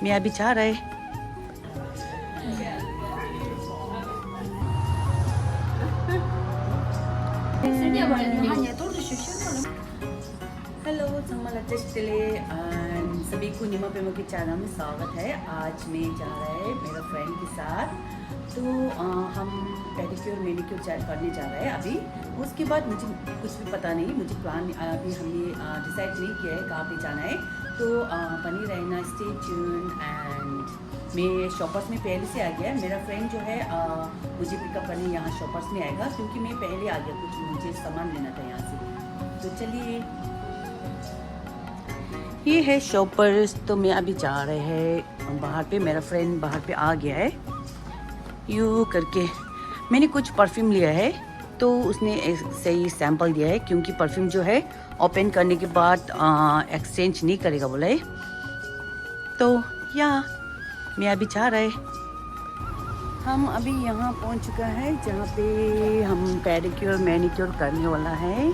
मैं अभी जा रहे। हेलो सभी को निमा पेमो के चैनल में स्वागत है। आज मैं जा रहा है मेरा फ्रेंड के साथ, तो हम पेडिक्योर मैनिक्योर करने जा रहे हैं अभी। उसके बाद मुझे कुछ भी पता नहीं, मुझे प्लान अभी हमने डिसाइड नहीं किया है कहाँ पे जाना है, तो बनी रहना, स्टे ट्यून। एंड मैं शॉपर्स में पहले से आ गया। मेरा फ्रेंड जो है मुझे पिकअप करने यहाँ शॉपर्स में आएगा, क्योंकि मैं पहले आ गया, कुछ मुझे सामान लेना था यहाँ से। तो चलिए, ये है शॉपर्स। तो मैं अभी जा रहे हैं बाहर पे, मेरा फ्रेंड बाहर पे आ गया है। यूँ करके मैंने कुछ परफ्यूम लिया है, तो उसने सही सैंपल दिया है, क्योंकि परफ्यूम जो है ओपन करने के बाद एक्सचेंज नहीं करेगा बोला है। तो या मैं अभी जा रहे, हम अभी यहाँ पहुँच चुका है जहाँ पे हम पेडिक्योर मैनिक्योर करने वाला है।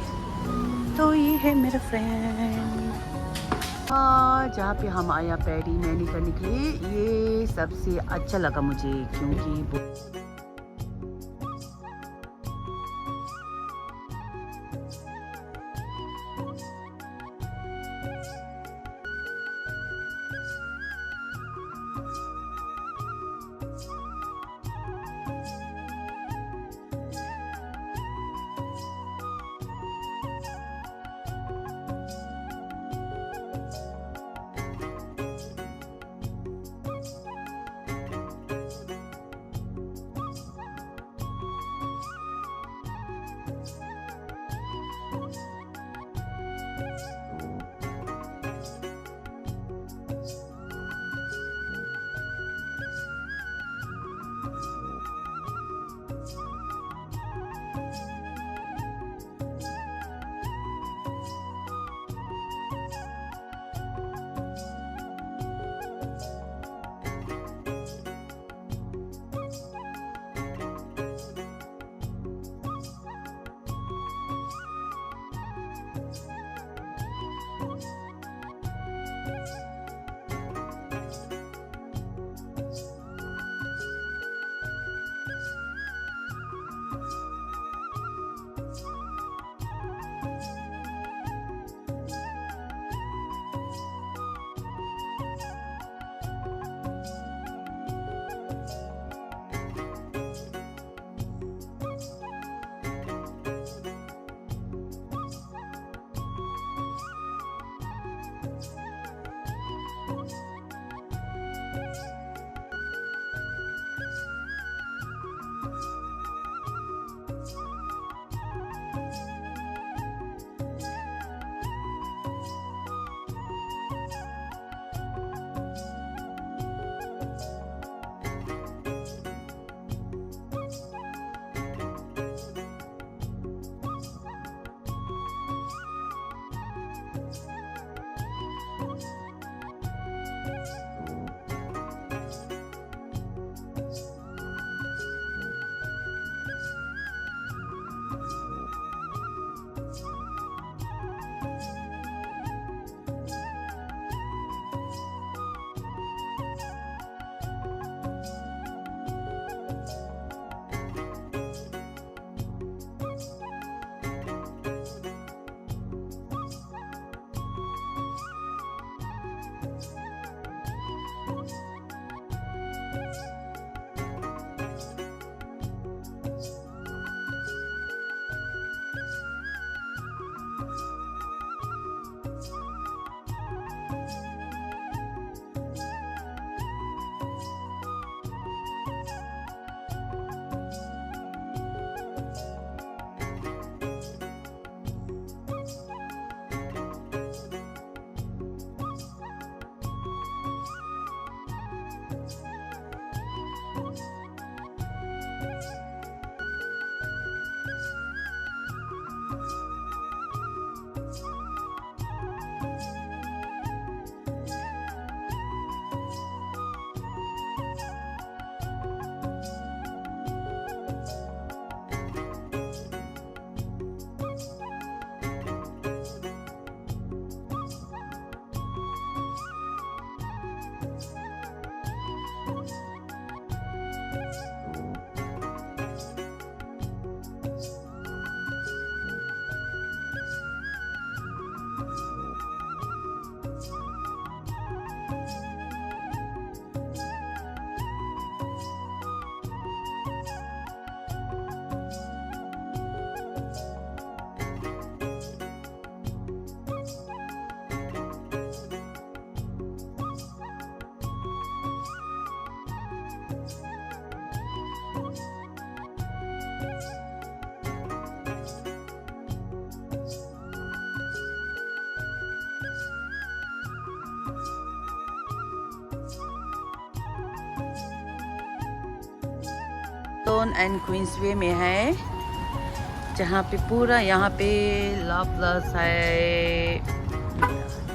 तो ये है मेरा फ्रेंड, जहाँ पे हम आया पैडी मैनी करने के लिए। ये सबसे अच्छा लगा मुझे, क्योंकि टोन एंड क्वींसवे में है, जहाँ पे पूरा यहाँ पे लाप्लास है,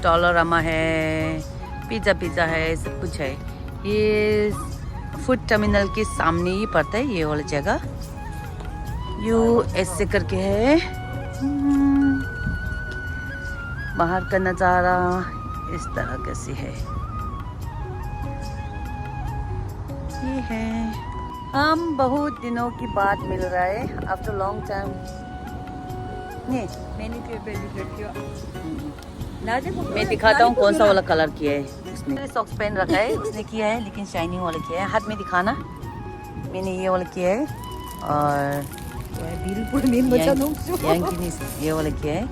डॉलरामा है, पिज़्ज़ा पिज़्ज़ा है, सब कुछ है। ये फूड टर्मिनल के सामने ही पड़ता है ये वाला जगह। ऐसे करके है। बाहर का नज़ारा इस तरह कैसे है, ये है। हम बहुत दिनों की बाद मिल रहा है, आफ्टर लॉन्ग टाइम। नहीं मैं दिखाता हूँ कौन सा वाला कलर किया है उसने। सॉक्स पहन रखा है उसने किया है, लेकिन शाइनिंग वाला किया है। हाथ में दिखाना, मैंने ये वाला किया है। और ये वाला किया है।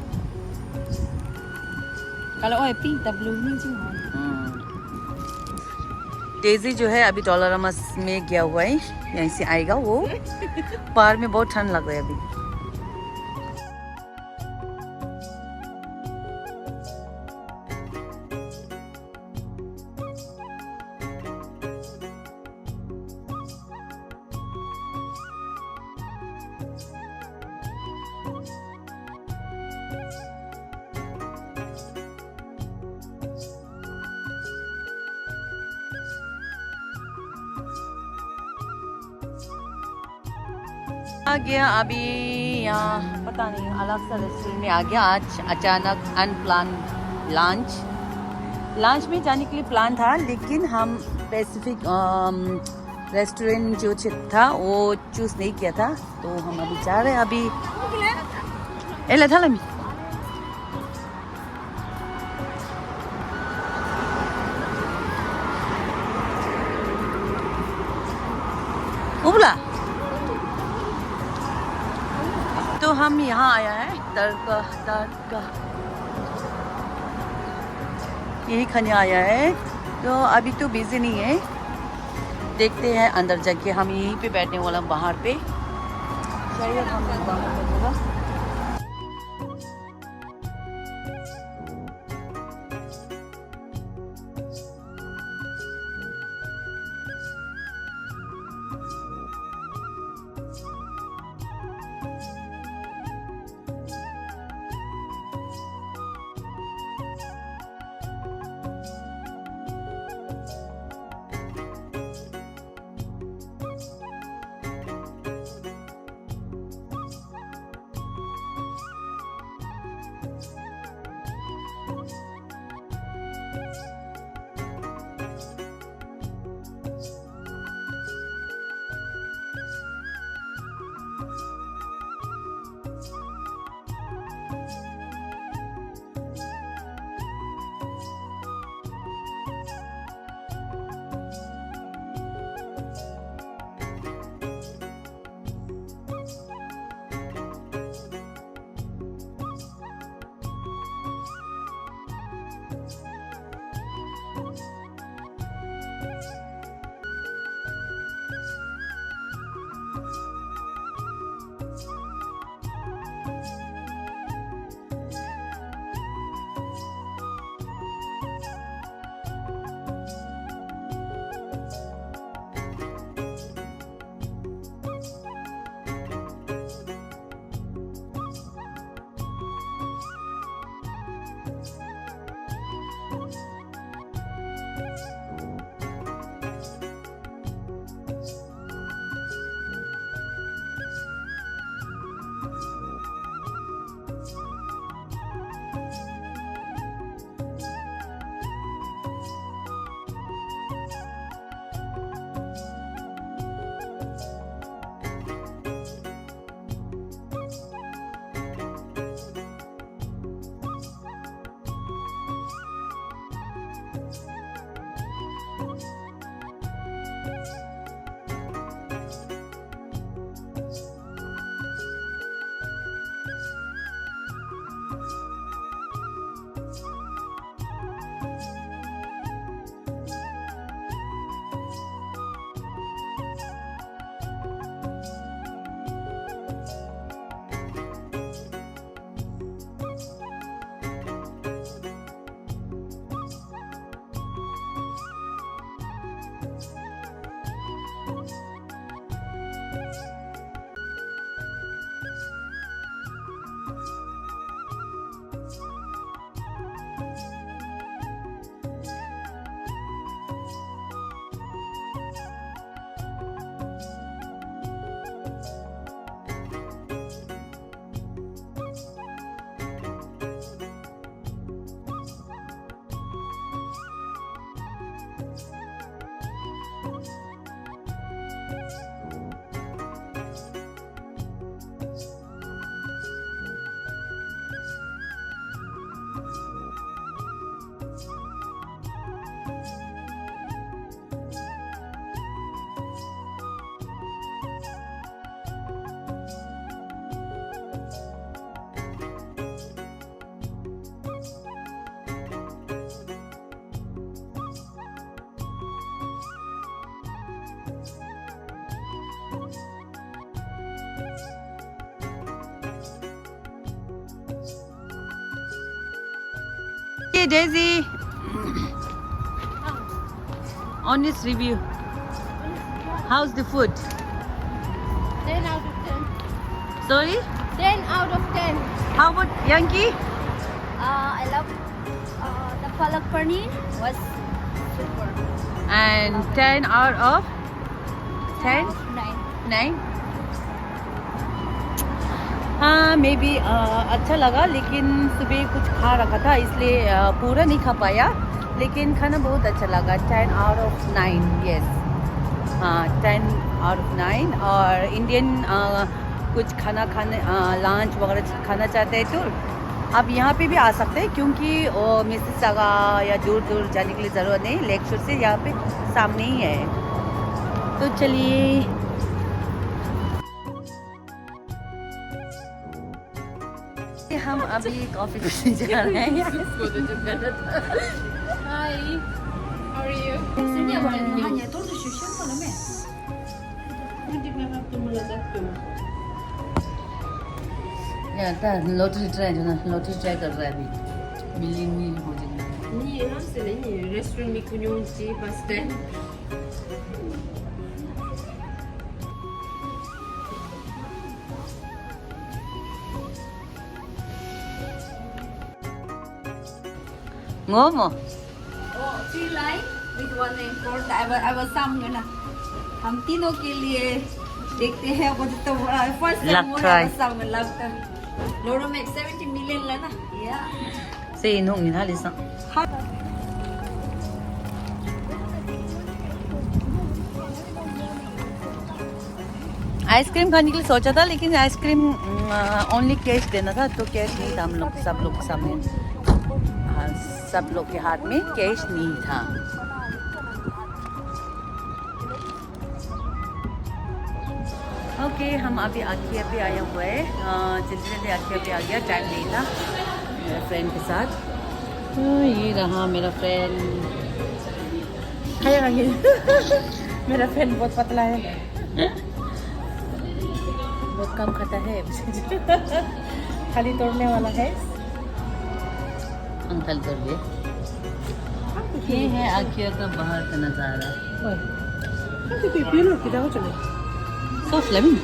Kalau pink tak blue ni je. Daisy जो है अभी डॉलरामा में गया हुआ है, यहीं से आएगा वो। बाहर में बहुत ठंड लग रहा है अभी। आ गया अभी यहाँ, पता नहीं अलग सा रेस्टोरेंट में आ गया। आज अचानक अनप्लान लंच में जाने के लिए प्लान था, लेकिन हम पैसिफिक रेस्टोरेंट जो था वो चूज़ नहीं किया था, तो हम अभी जा रहे हैं। अभी उबला तो हम यहाँ आया है दरगाह यही खाने आया है। तो अभी तो बिजी नहीं है, देखते हैं अंदर जाके। हम यहीं पे बैठने वाला बाहर पे, शायद हम बाहर बैठेगा। Hey Daisy, honest review. How's the food? 10 out of 10. Sorry? 10 out of 10. How about Yankee? I love the palak paneer was super. And 10 out of 10? 9. 9? हाँ मे बी अच्छा लगा, लेकिन सुबह कुछ खा रखा था इसलिए पूरा नहीं खा पाया, लेकिन खाना बहुत अच्छा लगा. 10 आउट ऑफ 9. यस, हाँ 10 आउट ऑफ 9. और इंडियन कुछ खाने लंच वगैरह खाना चाहते हैं तो आप यहाँ पे भी आ सकते हैं, क्योंकि मिसिसागा या दूर दूर जाने के लिए ज़रूरत नहीं, लेक शोर से यहाँ पे सामने ही है. तो चलिए हम अभी कॉफ़ी पीने जा रहे हैं. Hi. How are you? Sini apa yang hanya itu tu susah mana me? Nanti memang tu mula jatuh. यार लॉटरी ट्राई जो ना लॉटरी ट्राई कर रहा है अभी, मिलियन हो जाएगा. Ni hamsa lah ni restoran ni kunci bus stand. Ngomo. Oh, 3 line with 1 name course. I was some ना. हम तीनों के लिए देखते हैं वो तो first Luck time try. some luck time. Loro make 70 million lah na. Yeah. से इन्हों इन हाल इसा. आइसक्रीम खाने के लिए सोचा था, लेकिन आइसक्रीम ओनली कैश देना था, तो कैश नहीं था हम लोग सब लोग के सामने. हाँ, सब लोग के हाथ में कैश नहीं था. ओके, हम अभी आखिया पे आया हुआ है. जल्दी जल्दी आखिया पे आ गया, टाइम नहीं था मेरे फ्रेंड के साथ. तो ये रहा मेरा फ्रेंड. मेरा फ्रेंड बहुत पतला है, बहुत कम खाता है, खाली तोड़ने वाला है. अंकल तोड़ गए. ये है आखिया का बाहर का नज़ारा. So flaming.